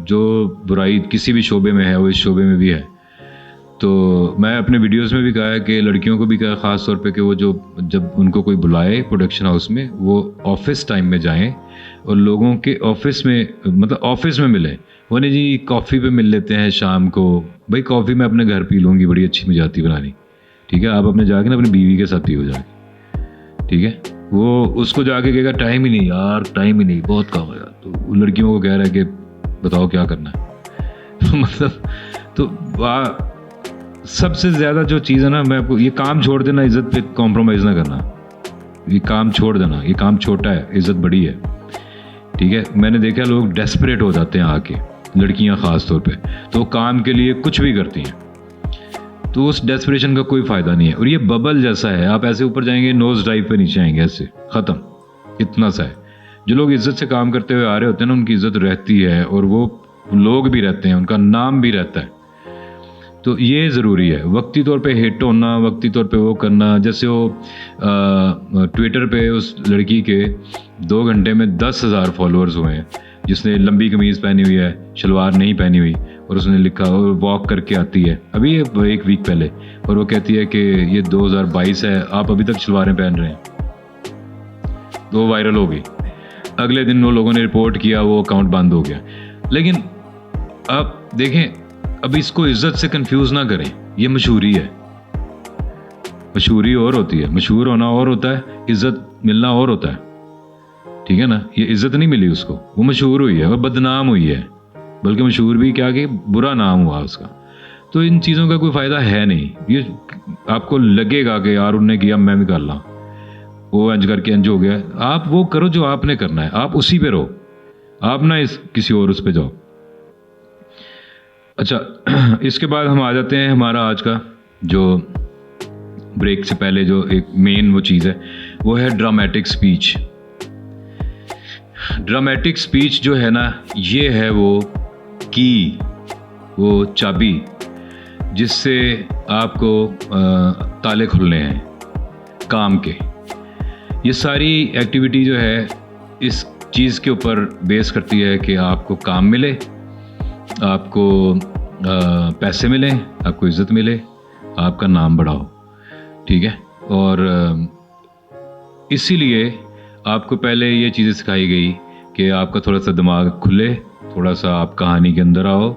जो बुराई किसी भी शोबे में है वो इस शोबे में भी है। तो मैं अपने वीडियोस में भी कहा है कि लड़कियों को भी कहा ख़ास तौर पे कि वो जो जब उनको कोई बुलाए प्रोडक्शन हाउस में, वो ऑफिस टाइम में जाएं और लोगों के ऑफिस में, मतलब ऑफिस में मिलें। वो नहीं जी कॉफ़ी पे मिल लेते हैं शाम को, भाई कॉफ़ी मैं अपने घर पी लूँगी, बड़ी अच्छी मुझे आती बनानी, ठीक है, आप अपने जाके ना अपनी बीवी के साथ पियो जाके, ठीक है। वो उसको जाके कहेगा टाइम ही नहीं यार, टाइम ही नहीं, बहुत काम है यार। तो लड़कियों को कह रहा है कि बताओ क्या करना है मतलब तो सबसे ज़्यादा जो चीज़ है ना, मैं आपको ये काम छोड़ देना, इज़्ज़त पे कॉम्प्रोमाइज़ ना करना, ये काम छोड़ देना। ये काम छोटा है, इज़्ज़त बड़ी है, ठीक है। मैंने देखा लोग डेस्परेट हो जाते हैं आके, लड़कियां ख़ास तौर पे, तो काम के लिए कुछ भी करती हैं, तो उस डेस्परेशन का कोई फ़ायदा नहीं है। और ये बबल जैसा है, आप ऐसे ऊपर जाएंगे नोज ड्राइव पे नीचे आएंगे, ऐसे ख़त्म, इतना सा है। जो लोग इज़्ज़त से काम करते हुए आ रहे होते हैं ना, उनकी इज़्ज़त रहती है और वो लोग भी रहते हैं, उनका नाम भी रहता है। तो ये ज़रूरी है, वक्ती तौर पे हिट होना, वक्ती तौर पे वो करना। जैसे वो ट्विटर पे उस लड़की के 2 घंटे में 10,000 फॉलोअर्स हुए हैं, जिसने लंबी कमीज़ पहनी हुई है, शलवार नहीं पहनी हुई, और उसने लिखा और वॉक करके आती है अभी ये 1 वीक पहले, और वो कहती है कि ये 2022 है, आप अभी तक शलवारें पहन रहे हैं। तो वायरल हो गई। अगले दिन वो लोगों ने रिपोर्ट किया, वो अकाउंट बंद हो गया। लेकिन अब देखें, अब इसको इज्जत से कंफ्यूज ना करें, ये मशहूरी है। मशहूरी और होती है, मशहूर होना और होता है, इज्जत मिलना और होता है, ठीक है ना। ये इज्जत नहीं मिली उसको, वो मशहूर हुई है और बदनाम हुई है, बल्कि मशहूर भी क्या कि बुरा नाम हुआ उसका। तो इन चीज़ों का कोई फ़ायदा है नहीं। ये आपको लगेगा कि यार उनने किया मैं भी कर ला, वो इंज करके इंज हो गया। आप वो करो जो आपने करना है, आप उसी पे रहो, आप ना किसी और उस पे जाओ। अच्छा, इसके बाद हम आ जाते हैं हमारा आज का जो ब्रेक से पहले जो एक मेन वो चीज़ है, वो है ड्रामेटिक स्पीच। ड्रामेटिक स्पीच जो है ना, ये है वो की, वो चाबी जिससे आपको ताले खुलने हैं काम के। ये सारी एक्टिविटी जो है इस चीज़ के ऊपर बेस करती है कि आपको काम मिले, आपको पैसे मिलें, आपको इज़्ज़त मिले, आपका नाम बढ़ाओ, ठीक है। और इसीलिए आपको पहले ये चीज़ें सिखाई गई कि आपका थोड़ा सा दिमाग खुले, थोड़ा सा आप कहानी के अंदर आओ,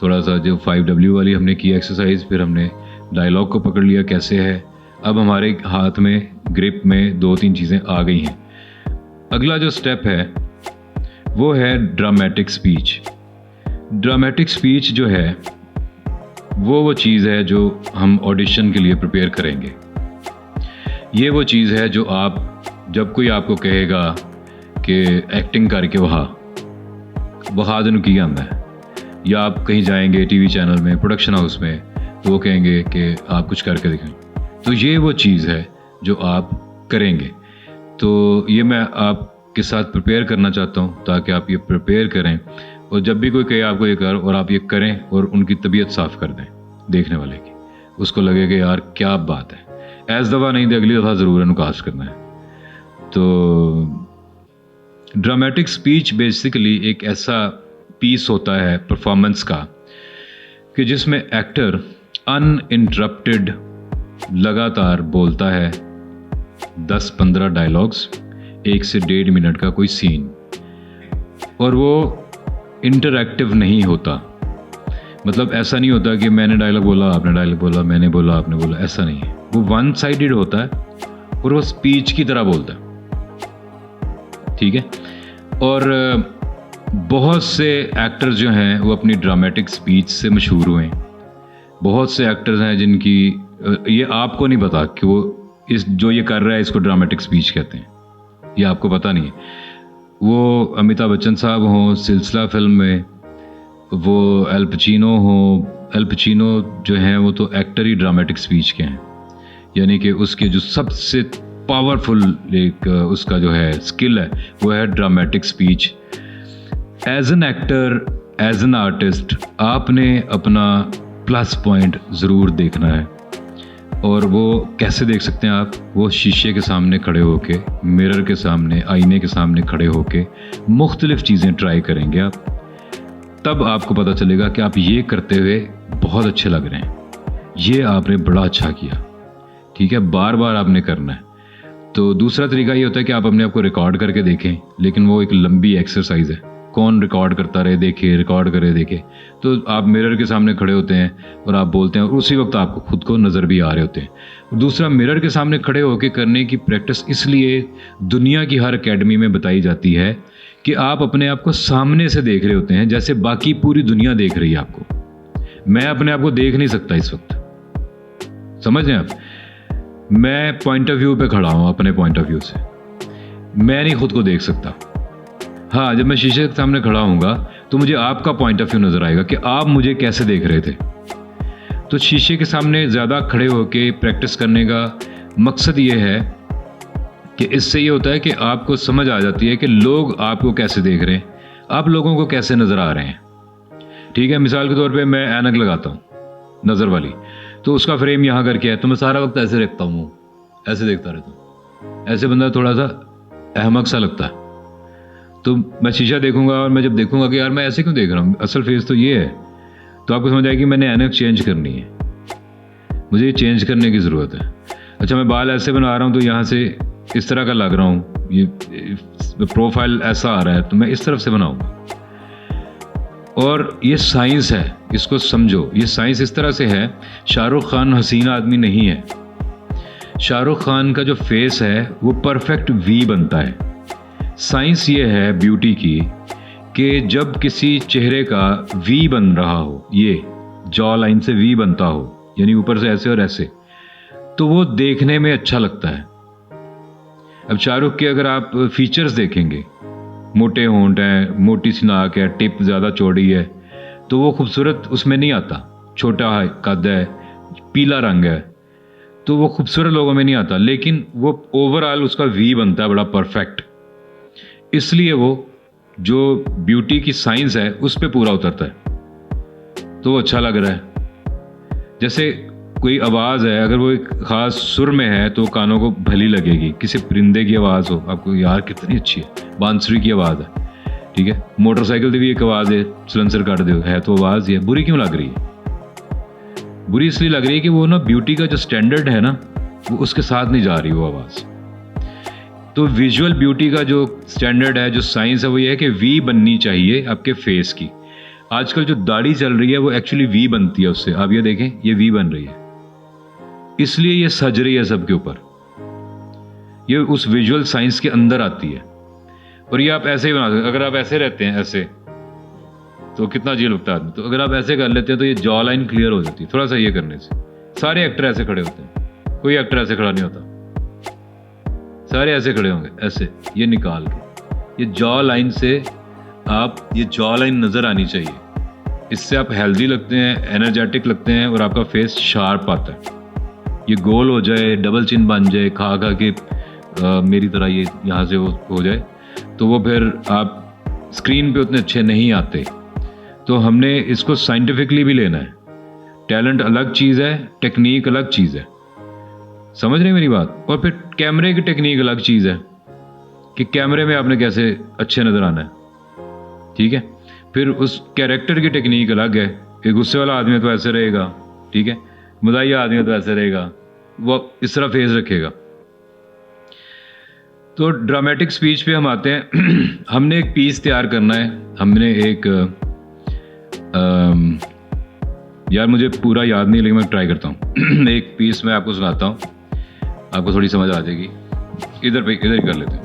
थोड़ा सा जो 5W वाली हमने की एक्सरसाइज, फिर हमने डायलॉग को पकड़ लिया कैसे है। अब हमारे हाथ में ग्रिप में 2-3 चीज़ें आ गई हैं। अगला जो स्टेप है वो है ड्रामेटिक स्पीच। ड्रामेटिक स्पीच जो है वो चीज़ है जो हम ऑडिशन के लिए प्रिपेयर करेंगे। ये वो चीज़ है जो आप, जब कोई आपको कहेगा कि एक्टिंग करके वहा दिन की आंदा है, या आप कहीं जाएंगे टीवी चैनल में, प्रोडक्शन हाउस में, तो वो कहेंगे कि आप कुछ करके दिखाएं, तो ये वो चीज़ है जो आप करेंगे। तो ये मैं आपके साथ प्रिपेयर करना चाहता हूँ ताकि आप ये प्रिपेयर करें, और जब भी कोई कहे आपको ये कर, और आप ये करें और उनकी तबीयत साफ़ कर दें देखने वाले की, उसको लगे कि यार क्या बात है, ऐस दफ़ा नहीं दे अगली दफ़ा ज़रूर इनको कास्ट करना है। तो ड्रामेटिक स्पीच बेसिकली एक ऐसा पीस होता है परफॉर्मेंस का कि जिसमें एक्टर अनइंटरप्टेड लगातार बोलता है 10-15 डायलॉग्स, 1 से 1.5 मिनट का कोई सीन, और वो इंटरैक्टिव नहीं होता। मतलब ऐसा नहीं होता कि मैंने डायलॉग बोला, आपने डायलॉग बोला, मैंने बोला, आपने बोला, ऐसा नहीं है। वो वन साइडेड होता है और वो स्पीच की तरह बोलता है, ठीक है। और बहुत से एक्टर्स जो हैं वो अपनी ड्रामेटिक स्पीच से मशहूर हुए हैं। बहुत से एक्टर्स हैं जिनकी ये आपको नहीं पता कि वो जो ये कर रहा है इसको ड्रामेटिक स्पीच कहते हैं, ये आपको पता नहीं है। वो अमिताभ बच्चन साहब हों सिलसिला फिल्म में, वो एल पचिनो हो, एल पचिनो जो हैं वो तो एक्टर ही ड्रामेटिक स्पीच के हैं, यानी कि उसके जो सबसे पावरफुल एक उसका जो है स्किल है वो है dramatic speech. As an actor, as an artist, आपने अपना प्लस पॉइंट ज़रूर देखना है। और वो कैसे देख सकते हैं आप? वो शीशे के सामने खड़े होके, मिरर के सामने, आईने के सामने खड़े होके मुख्तलिफ़ चीज़ें ट्राई करेंगे आप। तब आपको पता चलेगा कि आप ये करते हुए बहुत अच्छे लग रहे हैं, ये आपने बड़ा अच्छा किया। ठीक है, बार बार आपने करना है। तो दूसरा तरीका ये होता है कि आप अपने आप को रिकॉर्ड करके देखें, लेकिन वो एक लंबी एक्सरसाइज है। कौन रिकॉर्ड करता रहे देखे, रिकॉर्ड करे देखे। तो आप मिरर के सामने खड़े होते हैं और आप बोलते हैं और उसी वक्त आपको खुद को नज़र भी आ रहे होते हैं। और दूसरा, मिरर के सामने खड़े होकर करने की प्रैक्टिस इसलिए दुनिया की हर एकेडमी में बताई जाती है कि आप अपने आप को सामने से देख रहे होते हैं, जैसे बाकी पूरी दुनिया देख रही है आपको। मैं अपने आप को देख नहीं सकता इस वक्त, समझ रहे हैं आप। मैं पॉइंट ऑफ व्यू पे खड़ा हूं, अपने पॉइंट ऑफ व्यू से मैं नहीं खुद को देख सकता। हाँ, जब मैं शीशे के सामने खड़ा हूँगा तो मुझे आपका पॉइंट ऑफ व्यू नजर आएगा कि आप मुझे कैसे देख रहे थे। तो शीशे के सामने ज़्यादा खड़े होके प्रैक्टिस करने का मकसद ये है कि इससे ये होता है कि आपको समझ आ जाती है कि लोग आपको कैसे देख रहे हैं, आप लोगों को कैसे नज़र आ रहे हैं। ठीक है, मिसाल के तौर पे मैं ऐनक लगाता हूँ नज़र वाली, तो उसका फ्रेम यहाँ करके है, तो मैं सारा वक्त ऐसे रखता हूँ, ऐसे देखता रहता हूँ। ऐसे बंदा थोड़ा सा अहमक सा लगता है। तो मैं शीशा देखूंगा और मैं जब देखूंगा कि यार मैं ऐसे क्यों देख रहा हूँ, असल फेस तो ये है, तो आपको समझ आएगी कि मैंने ऐनक चेंज करनी है, मुझे ये चेंज करने की ज़रूरत है। अच्छा, मैं बाल ऐसे बना रहा हूँ तो यहाँ से इस तरह का लग रहा हूँ, ये प्रोफाइल ऐसा आ रहा है, तो मैं इस तरफ से बनाऊंगा। और ये साइंस है, इसको समझो। ये साइंस इस तरह से है, शाहरुख खान हसीन आदमी नहीं है। शाहरुख खान का जो फेस है वो परफेक्ट वी बनता है। साइंस ये है ब्यूटी की कि जब किसी चेहरे का वी बन रहा हो, ये जॉ लाइन से वी बनता हो, यानी ऊपर से ऐसे और ऐसे, तो वो देखने में अच्छा लगता है। अब शाहरुख के अगर आप फीचर्स देखेंगे, मोटे होंठ हैं, मोटी सी नाक है, टिप ज़्यादा चौड़ी है, तो वो खूबसूरत उसमें नहीं आता। छोटा है, कद है, पीला रंग है, तो वो खूबसूरत लोगों में नहीं आता। लेकिन वो ओवरऑल उसका वी बनता है बड़ा परफेक्ट, इसलिए वो जो ब्यूटी की साइंस है उस पर पूरा उतरता है, तो वो अच्छा लग रहा है। जैसे कोई आवाज़ है, अगर वो एक ख़ास सुर में है तो कानों को भली लगेगी। किसी परिंदे की आवाज़ हो, आपको यार कितनी अच्छी है, बांसुरी की आवाज़ है, ठीक है। मोटरसाइकिल की भी एक आवाज़ है, सिलेंसर काट दो, है तो आवाज़ ही है। बुरी क्यों लग रही है? बुरी इसलिए लग रही है कि वो ना ब्यूटी का जो स्टैंडर्ड है ना, वो उसके साथ नहीं जा रही वो आवाज़। तो विजुअल ब्यूटी का जो स्टैंडर्ड है, जो साइंस है, वो ये है कि वी बननी चाहिए आपके फेस की। आजकल जो दाढ़ी चल रही है वो एक्चुअली वी बनती है उससे। आप ये देखें, ये वी बन रही है, इसलिए ये सज रही है सबके ऊपर। ये उस विजुअल साइंस के अंदर आती है। और ये आप ऐसे ही बना सकते। अगर आप ऐसे रहते हैं ऐसे, तो कितना अजीब लगता है आदमी। तो अगर आप ऐसे कर लेते हैं तो ये जॉ लाइन क्लियर हो जाती है थोड़ा सा ये करने से। सारे एक्टर ऐसे खड़े होते हैं, कोई एक्टर ऐसे खड़ा नहीं होता, सारे ऐसे खड़े होंगे ऐसे, ये निकाल के। ये जॉ लाइन से आप, ये जॉ लाइन नज़र आनी चाहिए। इससे आप हेल्दी लगते हैं, एनर्जेटिक लगते हैं और आपका फेस शार्प आता है। ये गोल हो जाए, डबल चिन बन जाए, खा खा के मेरी तरह ये यहाँ से वो हो जाए, तो वो फिर आप स्क्रीन पे उतने अच्छे नहीं आते। तो हमने इसको साइंटिफिकली भी लेना है। टैलेंट अलग चीज़ है, टेक्निक अलग चीज़ है, समझ रहे हैं मेरी बात। और फिर कैमरे की टेक्निक अलग चीज़ है कि कैमरे में आपने कैसे अच्छे नज़र आना है, ठीक है। फिर उस कैरेक्टर की टेक्निक अलग है। एक गुस्से वाला आदमी तो ऐसे रहेगा, ठीक है, मज़ाहिया आदमी तो ऐसे रहेगा, वो इस तरह फेस रखेगा। तो ड्रामेटिक स्पीच पे हम आते हैं। हमने एक पीस तैयार करना है। हमने एक यार मुझे पूरा याद नहीं, लेकिन मैं ट्राई करता हूँ। एक पीस मैं आपको सुनाता हूँ, आपको थोड़ी समझ आ जाएगी। इधर ही कर लेते हैं।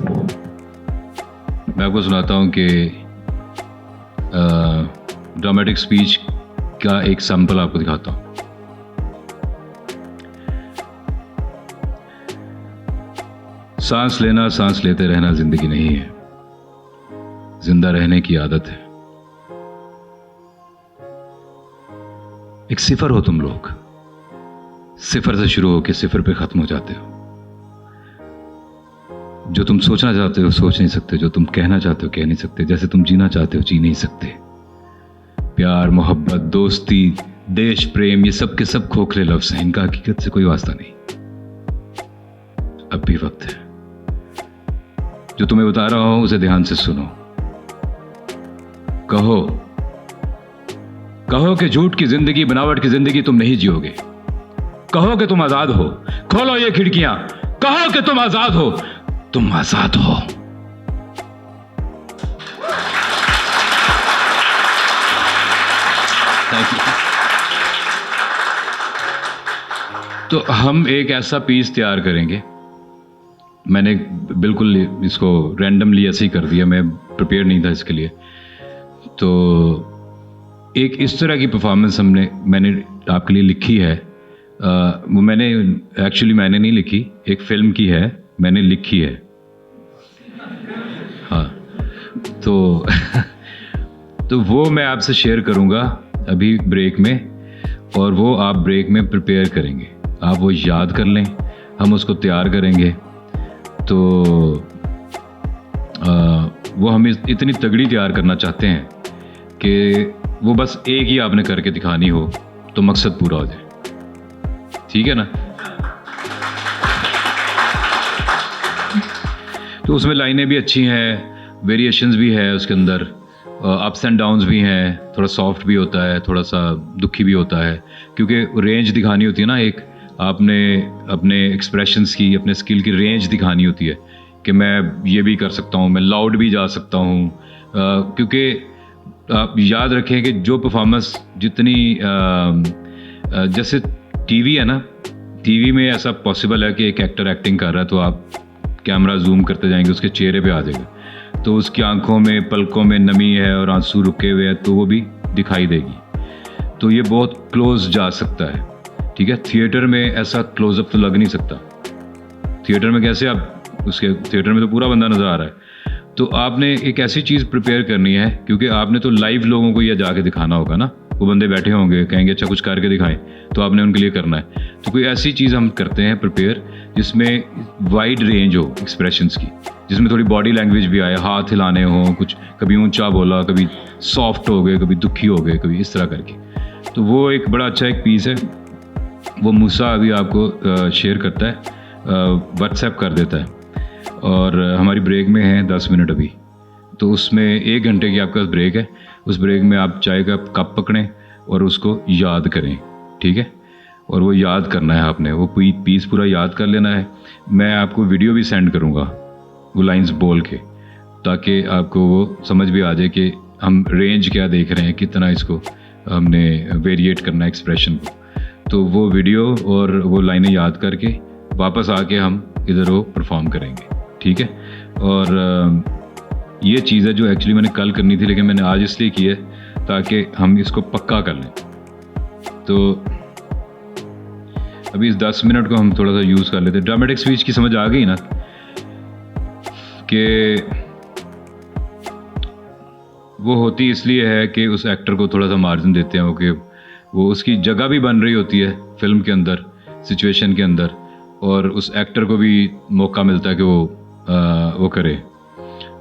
मैं आपको सुनाता हूँ कि ड्रामेटिक स्पीच का एक सैंपल आपको दिखाता हूँ। सांस लेना, सांस लेते रहना जिंदगी नहीं है, जिंदा रहने की आदत है। एक सिफर हो तुम लोग, सिफर से शुरू होकर सिफर पे खत्म हो जाते हो। जो तुम सोचना चाहते हो सोच नहीं सकते, जो तुम कहना चाहते हो कह नहीं सकते, जैसे तुम जीना चाहते हो जी नहीं सकते। प्यार, मोहब्बत, दोस्ती, देश प्रेम, ये सब के सब खोखले लफ्ज हैं, इनका हकीकत से कोई वास्ता नहीं। अब भी वक्त है। जो तुम्हें बता रहा हूं उसे ध्यान से सुनो। कहो कहो कि झूठ की जिंदगी, बनावट की जिंदगी तुम नहीं जियोगे। कहो कि तुम आजाद हो, खोलो ये खिड़कियां। कहो कि तुम आजाद हो, तुम आजाद हो। तो हम एक ऐसा पीस तैयार करेंगे, मैंने बिल्कुल इसको रैंडमली ऐसे ही कर दिया, मैं प्रिपेयर नहीं था इसके लिए। तो एक इस तरह की परफॉर्मेंस मैंने आपके लिए लिखी है। वो मैंने नहीं लिखी, एक फिल्म की है, मैंने लिखी है। हाँ, तो तो वो मैं आपसे शेयर करूँगा अभी ब्रेक में, और वो आप ब्रेक में प्रिपेयर करेंगे। आप वो याद कर लें, हम उसको तैयार करेंगे। तो वो हम इतनी तगड़ी तैयार करना चाहते हैं कि वो बस एक ही आपने करके दिखानी हो तो मकसद पूरा हो जाए। ठीक है ना? तो उसमें लाइनें भी अच्छी हैं, वेरिएशंस भी है उसके अंदर, अप्स एंड डाउन्स भी हैं, थोड़ा सॉफ्ट भी होता है, थोड़ा सा दुखी भी होता है, क्योंकि रेंज दिखानी होती है ना। एक आपने अपने एक्सप्रेशंस की, अपने स्किल की रेंज दिखानी होती है कि मैं ये भी कर सकता हूँ, मैं लाउड भी जा सकता हूँ। क्योंकि आप याद रखें कि जो परफॉर्मेंस जितनी जैसे टीवी है ना, टीवी में ऐसा पॉसिबल है कि एक एक्टर एक्टिंग कर रहा है तो आप कैमरा जूम करते जाएंगे, उसके चेहरे पे आ जाएगा, तो उसकी आंखों में, पलकों में नमी है और आंसू रुके हुए हैं, तो वो भी दिखाई देगी। तो ये बहुत क्लोज जा सकता है। ठीक है, थिएटर में ऐसा क्लोजअप तो लग नहीं सकता। थिएटर में कैसे आप उसके, थिएटर में तो पूरा बंदा नज़र आ रहा है। तो आपने एक ऐसी चीज़ प्रिपेयर करनी है, क्योंकि आपने तो लाइव लोगों को यह जाके दिखाना होगा ना। वो बंदे बैठे होंगे, कहेंगे अच्छा कुछ करके दिखाएं, तो आपने उनके लिए करना है। तो कोई ऐसी चीज़ हम करते हैं प्रिपेयर जिसमें वाइड रेंज हो एक्सप्रेशंस की, जिसमें थोड़ी बॉडी लैंग्वेज भी आए, हाथ हिलाने हों, कुछ कभी ऊंचा बोला, कभी सॉफ्ट हो गए, कभी दुखी हो गए, कभी इस तरह करके। तो वो एक बड़ा अच्छा एक पीस है, वो मूसा अभी आपको शेयर करता है, व्हाट्सएप कर देता है। और हमारी ब्रेक में है 10 मिनट अभी, तो उसमें 1 घंटे की आपका ब्रेक है। उस ब्रेक में आप चाय का कप पकड़ें और उसको याद करें। ठीक है, और वो याद करना है आपने, वो पीस पूरा याद कर लेना है। मैं आपको वीडियो भी सेंड करूँगा वो लाइंस बोल के, ताकि आपको वो समझ भी आ जाए कि हम रेंज क्या देख रहे हैं, कितना इसको हमने वेरिएट करना है एक्सप्रेशन को। तो वो वीडियो और वो लाइनें याद करके वापस आके हम इधर वो परफॉर्म करेंगे। ठीक है, और ये चीज़ है जो एक्चुअली मैंने कल करनी थी, लेकिन मैंने आज इसलिए की है ताकि हम इसको पक्का कर लें। तो अभी इस 10 मिनट को हम थोड़ा सा यूज़ कर लेते हैं। ड्रामेटिक स्पीच की समझ आ गई ना, कि वो होती इसलिए है कि उस एक्टर को थोड़ा सा मार्जिन देते हैं, कि वो उसकी जगह भी बन रही होती है फिल्म के अंदर, सिचुएशन के अंदर, और उस एक्टर को भी मौका मिलता है कि वो करे,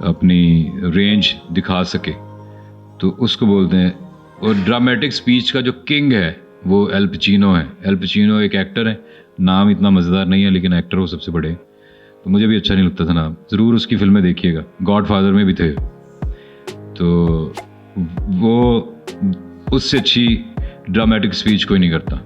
अपनी रेंज दिखा सके, तो उसको बोलते हैं। और ड्रामेटिक स्पीच का जो किंग है वो एल पचिनो है। एल पचिनो एक एक्टर है, नाम इतना मज़ेदार नहीं है, लेकिन एक्टर वो सबसे बड़े। तो मुझे भी अच्छा नहीं लगता था नाम, ज़रूर उसकी फिल्में देखिएगा, गॉडफादर में भी थे। तो वो उससे अच्छी ड्रामेटिक स्पीच कोई नहीं करता।